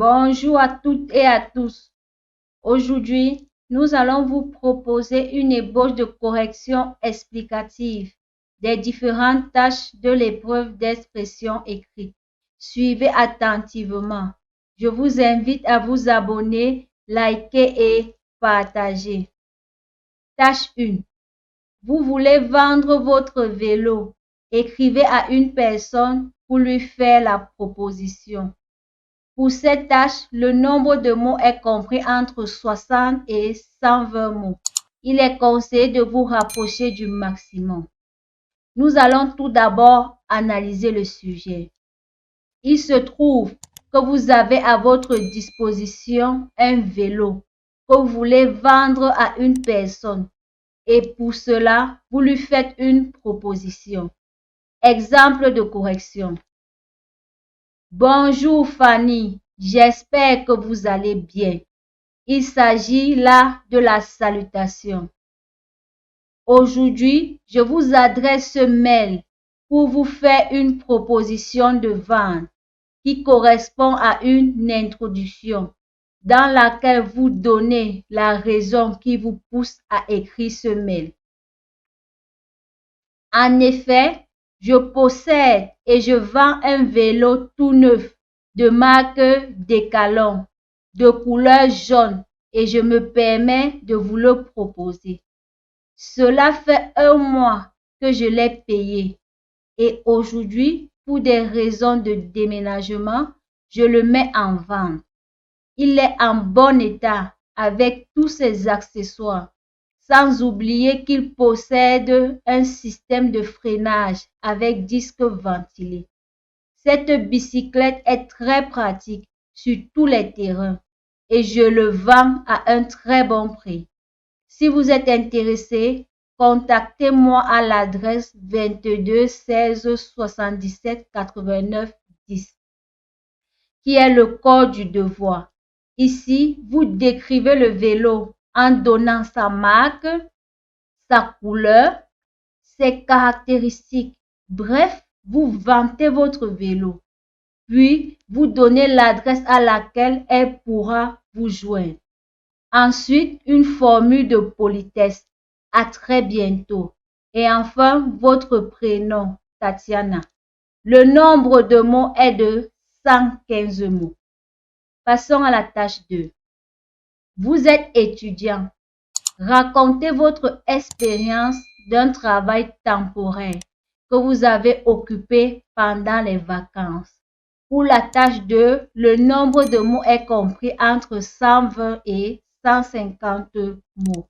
Bonjour à toutes et à tous. Aujourd'hui, nous allons vous proposer une ébauche de correction explicative des différentes tâches de l'épreuve d'expression écrite. Suivez attentivement. Je vous invite à vous abonner, liker et partager. Tâche 1. Vous voulez vendre votre vélo. Écrivez à une personne pour lui faire la proposition. Pour cette tâche, le nombre de mots est compris entre 60 et 120 mots. Il est conseillé de vous rapprocher du maximum. Nous allons tout d'abord analyser le sujet. Il se trouve que vous avez à votre disposition un vélo que vous voulez vendre à une personne et pour cela, vous lui faites une proposition. Exemple de correction. Bonjour Fanny, j'espère que vous allez bien. Il s'agit là de la salutation. Aujourd'hui, je vous adresse ce mail pour vous faire une proposition de vente qui correspond à une introduction dans laquelle vous donnez la raison qui vous pousse à écrire ce mail. En effet, je possède et je vends un vélo tout neuf de marque Decathlon de couleur jaune et je me permets de vous le proposer. Cela fait 1 mois que je l'ai payé et aujourd'hui, pour des raisons de déménagement, je le mets en vente. Il est en bon état avec tous ses accessoires. Sans oublier qu'il possède un système de freinage avec disque ventilé. Cette bicyclette est très pratique sur tous les terrains et je le vends à un très bon prix. Si vous êtes intéressé, contactez-moi à l'adresse 22 16 77 89 10 qui est le code du devoir. Ici, vous décrivez le vélo en donnant sa marque, sa couleur, ses caractéristiques. Bref, vous vantez votre vélo. Puis, vous donnez l'adresse à laquelle elle pourra vous joindre. Ensuite, une formule de politesse. À très bientôt. Et enfin, votre prénom, Tatiana. Le nombre de mots est de 115 mots. Passons à la tâche 2. Vous êtes étudiant. Racontez votre expérience d'un travail temporaire que vous avez occupé pendant les vacances. Pour la tâche 2, le nombre de mots est compris entre 120 et 150 mots.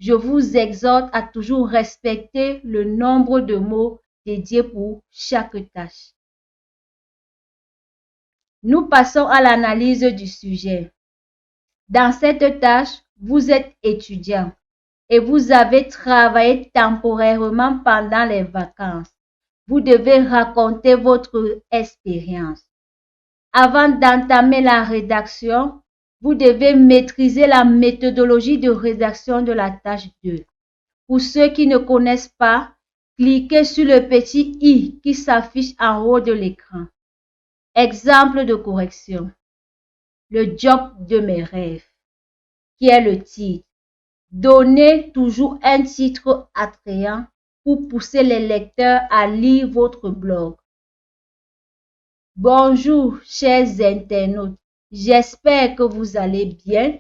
Je vous exhorte à toujours respecter le nombre de mots dédiés pour chaque tâche. Nous passons à l'analyse du sujet. Dans cette tâche, vous êtes étudiant et vous avez travaillé temporairement pendant les vacances. Vous devez raconter votre expérience. Avant d'entamer la rédaction, vous devez maîtriser la méthodologie de rédaction de la tâche 2. Pour ceux qui ne connaissent pas, cliquez sur le petit i qui s'affiche en haut de l'écran. Exemple de correction. Le job de mes rêves, qui est le titre. Donnez toujours un titre attrayant pour pousser les lecteurs à lire votre blog. Bonjour, chers internautes. J'espère que vous allez bien,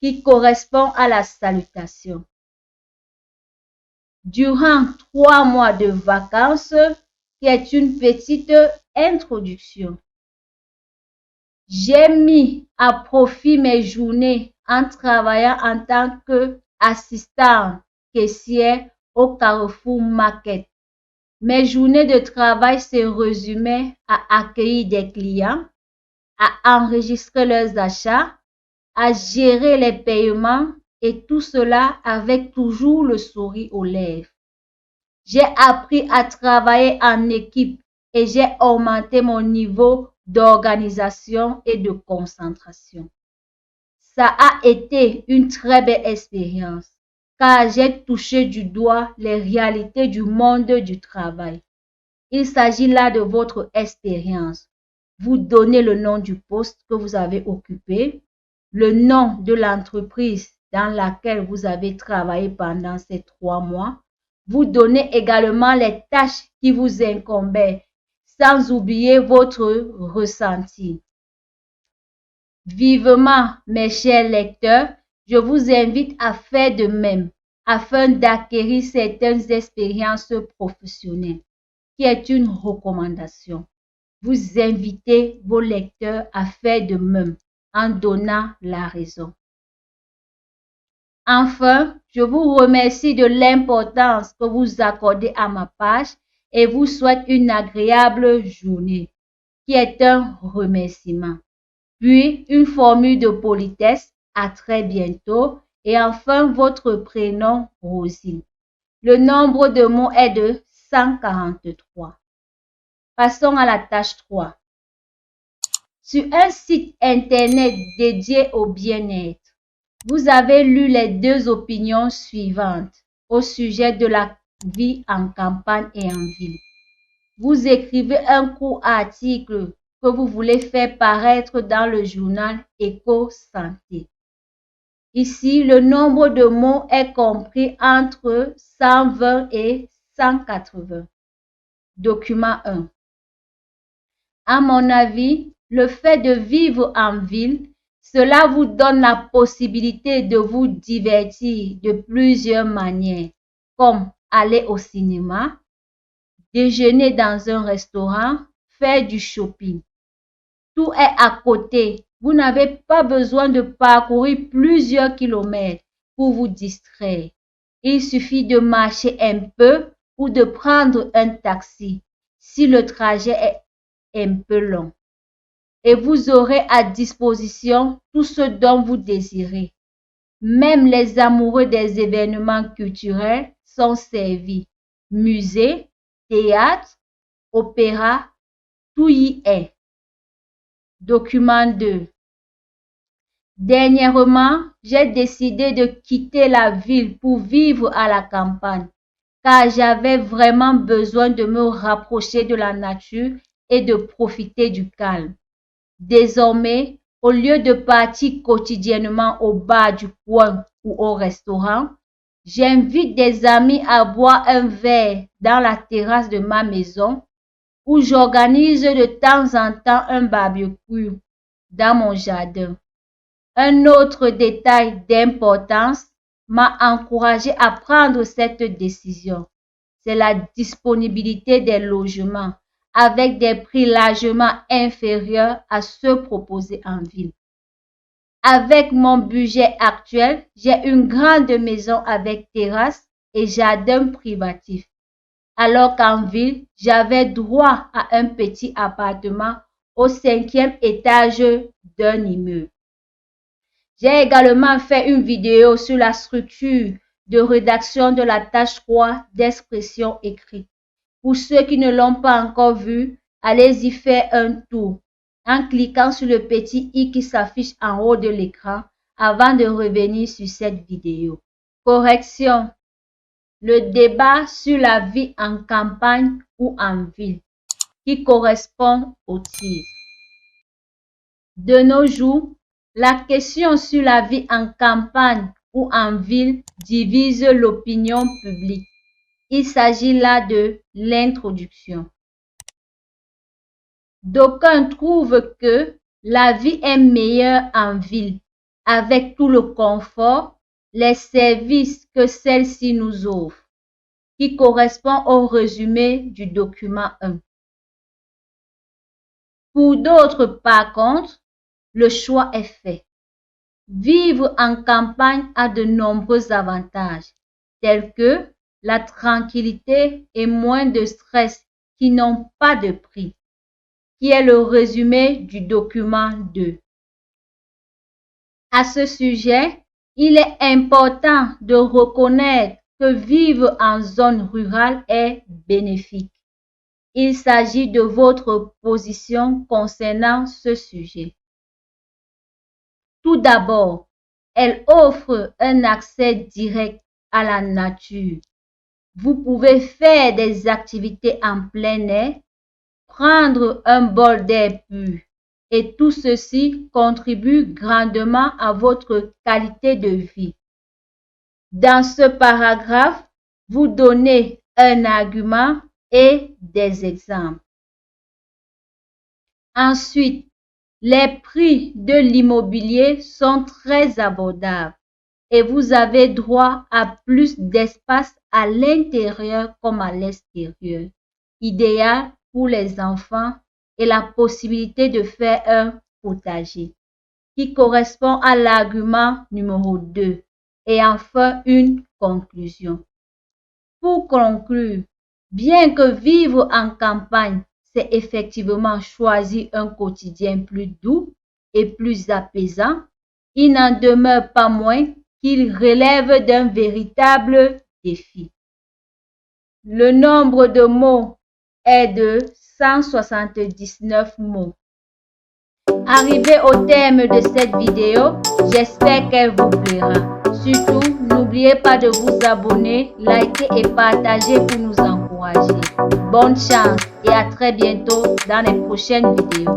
qui correspond à la salutation. Durant 3 mois de vacances, qui est une petite introduction. J'ai mis à profit mes journées en travaillant en tant qu'assistant caissière au Carrefour Market. Mes journées de travail se résumaient à accueillir des clients, à enregistrer leurs achats, à gérer les paiements et tout cela avec toujours le sourire aux lèvres. J'ai appris à travailler en équipe et j'ai augmenté mon niveau d'organisation et de concentration. Ça a été une très belle expérience car j'ai touché du doigt les réalités du monde du travail. Il s'agit là de votre expérience. vous donnez le nom du poste que vous avez occupé, le nom de l'entreprise dans laquelle vous avez travaillé pendant ces 3 mois. Vous donnez également les tâches qui vous incombaient, sans oublier votre ressenti. Vivement, mes chers lecteurs, je vous invite à faire de même afin d'acquérir certaines expériences professionnelles, qui est une recommandation. Vous invitez vos lecteurs à faire de même en donnant la raison. Enfin, je vous remercie de l'importance que vous accordez à ma page et vous souhaite une agréable journée, qui est un remerciement. Puis, une formule de politesse, à très bientôt. Et enfin, votre prénom, Rosine. Le nombre de mots est de 143. Passons à la tâche 3. Sur un site internet dédié au bien-être, vous avez lu les 2 opinions suivantes au sujet de la vie en campagne et en ville. Vous écrivez un court article que vous voulez faire paraître dans le journal Éco-Santé. Ici, le nombre de mots est compris entre 120 et 180. Document 1. À mon avis, le fait de vivre en ville, cela vous donne la possibilité de vous divertir de plusieurs manières, comme aller au cinéma, déjeuner dans un restaurant, faire du shopping. Tout est à côté. Vous n'avez pas besoin de parcourir plusieurs kilomètres pour vous distraire. Il suffit de marcher un peu ou de prendre un taxi si le trajet est un peu long. Et vous aurez à disposition tout ce dont vous désirez. Même les amoureux des événements culturels sont servis. Musée, théâtre, opéra, tout y est. Document 2. Dernièrement, j'ai décidé de quitter la ville pour vivre à la campagne, car j'avais vraiment besoin de me rapprocher de la nature et de profiter du calme. Désormais, au lieu de partir quotidiennement au bar du coin ou au restaurant, j'invite des amis à boire un verre dans la terrasse de ma maison, où j'organise de temps en temps un barbecue dans mon jardin. Un autre détail d'importance m'a encouragé à prendre cette décision. C'est la disponibilité des logements avec des prix largement inférieurs à ceux proposés en ville. Avec mon budget actuel, j'ai une grande maison avec terrasse et jardin privatif. Alors qu'en ville, j'avais droit à un petit appartement au 5e étage d'un immeuble. J'ai également fait une vidéo sur la structure de rédaction de la tâche 3 d'expression écrite. Pour ceux qui ne l'ont pas encore vu, allez-y faire un tour en cliquant sur le petit i qui s'affiche en haut de l'écran avant de revenir sur cette vidéo. Correction. Le débat sur la vie en campagne ou en ville, qui correspond au titre. De nos jours, la question sur la vie en campagne ou en ville divise l'opinion publique. Il s'agit là de l'introduction. D'aucuns trouvent que la vie est meilleure en ville, avec tout le confort, les services que celle-ci nous offre, qui correspond au résumé du document 1. Pour d'autres, par contre, le choix est fait. Vivre en campagne a de nombreux avantages, tels que la tranquillité et moins de stress qui n'ont pas de prix, qui est le résumé du document 2. À ce sujet, il est important de reconnaître que vivre en zone rurale est bénéfique. Il s'agit de votre position concernant ce sujet. Tout d'abord, elle offre un accès direct à la nature. Vous pouvez faire des activités en plein air, prendre un bol d'air pur. Et tout ceci contribue grandement à votre qualité de vie. Dans ce paragraphe, vous donnez un argument et des exemples. Ensuite, les prix de l'immobilier sont très abordables et vous avez droit à plus d'espace à l'intérieur comme à l'extérieur, idéal pour les enfants et la possibilité de faire un potager, qui correspond à l'argument numéro 2. Et enfin, une conclusion. Pour conclure, bien que vivre en campagne, c'est effectivement choisir un quotidien plus doux et plus apaisant, il n'en demeure pas moins qu'il relève d'un véritable défi. Le nombre de mots est de 179 mots. Arrivé au terme de cette vidéo, j'espère qu'elle vous plaira. Surtout, n'oubliez pas de vous abonner, liker et partager pour nous encourager. Bonne chance et à très bientôt dans les prochaines vidéos.